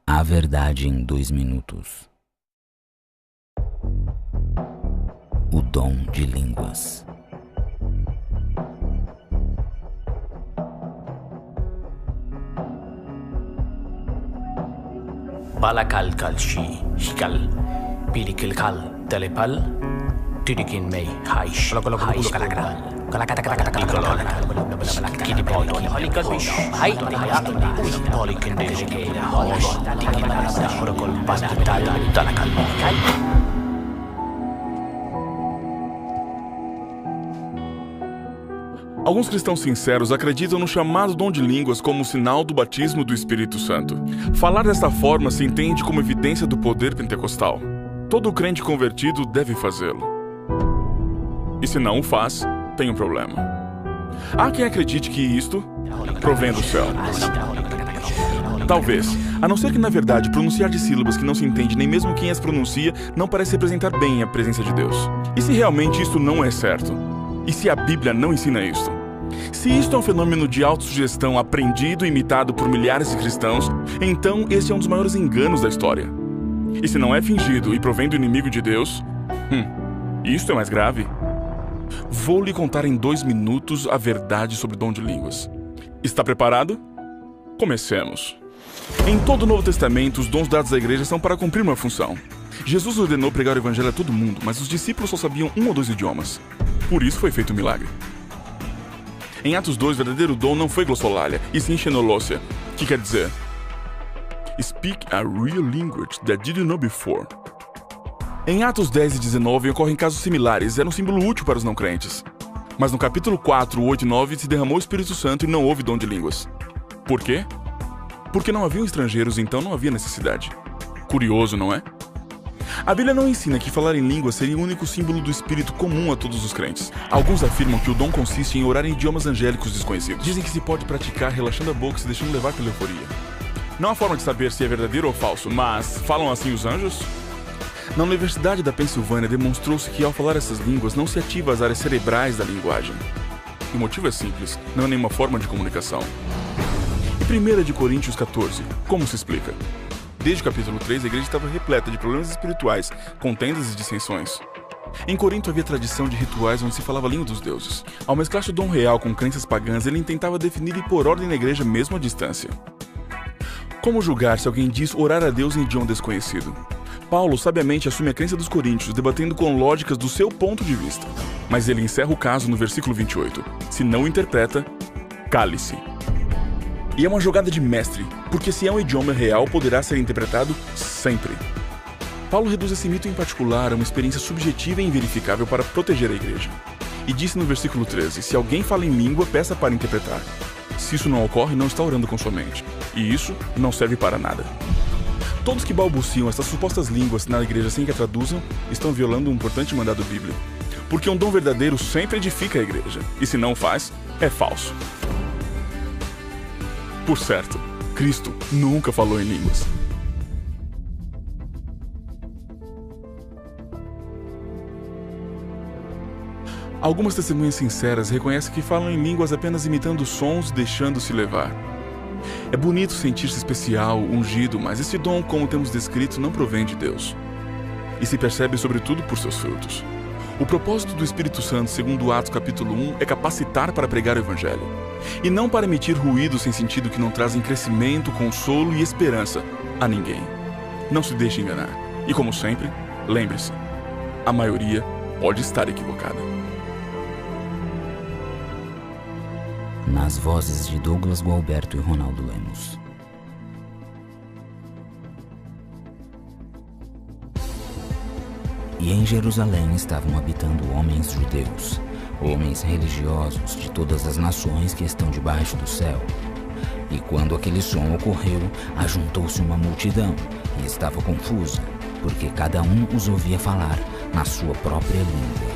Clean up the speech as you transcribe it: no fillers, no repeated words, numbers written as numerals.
A verdade em 2 minutos. O dom de línguas. Balakal kalshi, shikal, pilikil kal, telepal, tidikin mei, haish, haish kalakal, kalakatakatakal, kidipol, halikabish, hai, polikin dejike, holish, tikinasa, horokol, panatada, talakal, kai. Alguns cristãos sinceros acreditam no chamado dom de línguas como sinal do batismo do Espírito Santo. Falar desta forma se entende como evidência do poder pentecostal. Todo crente convertido deve fazê-lo. E se não o faz, tem um problema. Há quem acredite que isto provém do céu. Talvez, a não ser que na verdade pronunciar de sílabas que não se entende nem mesmo quem as pronuncia não parece representar bem a presença de Deus. E se realmente isto não é certo? E se a Bíblia não ensina isto? Se isto é um fenômeno de autossugestão aprendido e imitado por milhares de cristãos, então esse é um dos maiores enganos da história. E se não é fingido e provém do inimigo de Deus, isto é mais grave. Vou lhe contar em 2 minutos a verdade sobre o dom de línguas. Está preparado? Comecemos. Em todo o Novo Testamento, os dons dados à igreja são para cumprir uma função. Jesus ordenou pregar o evangelho a todo mundo, mas os discípulos só sabiam 1 ou 2 idiomas. Por isso foi feito um milagre. Em Atos 2, o verdadeiro dom não foi glossolalia, e sim xenolosia, que quer dizer Speak a real language that didn't know before. Em Atos 10 e 19 ocorrem casos similares, era um símbolo útil para os não crentes. Mas no capítulo 4, 8 e 9 se derramou o Espírito Santo e não houve dom de línguas. Por quê? Porque não haviam estrangeiros, então não havia necessidade. Curioso, não é? A Bíblia não ensina que falar em línguas seria o único símbolo do Espírito comum a todos os crentes. Alguns afirmam que o dom consiste em orar em idiomas angélicos desconhecidos. Dizem que se pode praticar relaxando a boca e se deixando levar pela euforia. Não há forma de saber se é verdadeiro ou falso, mas falam assim os anjos? Na Universidade da Pensilvânia demonstrou-se que ao falar essas línguas não se ativa as áreas cerebrais da linguagem. E o motivo é simples, não é nenhuma forma de comunicação. E 1 de Coríntios 14, como se explica? Desde o capítulo 3, a igreja estava repleta de problemas espirituais, contendas e dissensões. Em Corinto havia tradição de rituais onde se falava a língua dos deuses. Ao mesclar-se o dom real com crenças pagãs, ele tentava definir e pôr ordem na igreja mesmo à distância. Como julgar se alguém diz orar a Deus em idioma desconhecido? Paulo sabiamente assume a crença dos coríntios, debatendo com lógicas do seu ponto de vista. Mas ele encerra o caso no versículo 28. Se não interpreta, cale-se. E é uma jogada de mestre, porque se é um idioma real, poderá ser interpretado sempre. Paulo reduz esse mito em particular a uma experiência subjetiva e inverificável para proteger a igreja. E disse no versículo 13, se alguém fala em língua, peça para interpretar. Se isso não ocorre, não está orando com sua mente. E isso não serve para nada. Todos que balbuciam essas supostas línguas na igreja sem que a traduzam, estão violando um importante mandado bíblico. Porque um dom verdadeiro sempre edifica a igreja, e se não faz, é falso. Por certo, Cristo nunca falou em línguas. Algumas testemunhas sinceras reconhecem que falam em línguas apenas imitando sons e deixando-se levar. É bonito sentir-se especial, ungido, mas esse dom, como temos descrito, não provém de Deus. E se percebe sobretudo por seus frutos. O propósito do Espírito Santo, segundo Atos capítulo 1, é capacitar para pregar o Evangelho. E não para emitir ruídos sem sentido que não trazem crescimento, consolo e esperança a ninguém. Não se deixe enganar. E como sempre, lembre-se, a maioria pode estar equivocada. Nas vozes de Douglas Gualberto e Ronaldo Lemos. E em Jerusalém estavam habitando homens judeus, homens religiosos de todas as nações que estão debaixo do céu. E quando aquele som ocorreu, ajuntou-se uma multidão e estava confusa, porque cada um os ouvia falar na sua própria língua.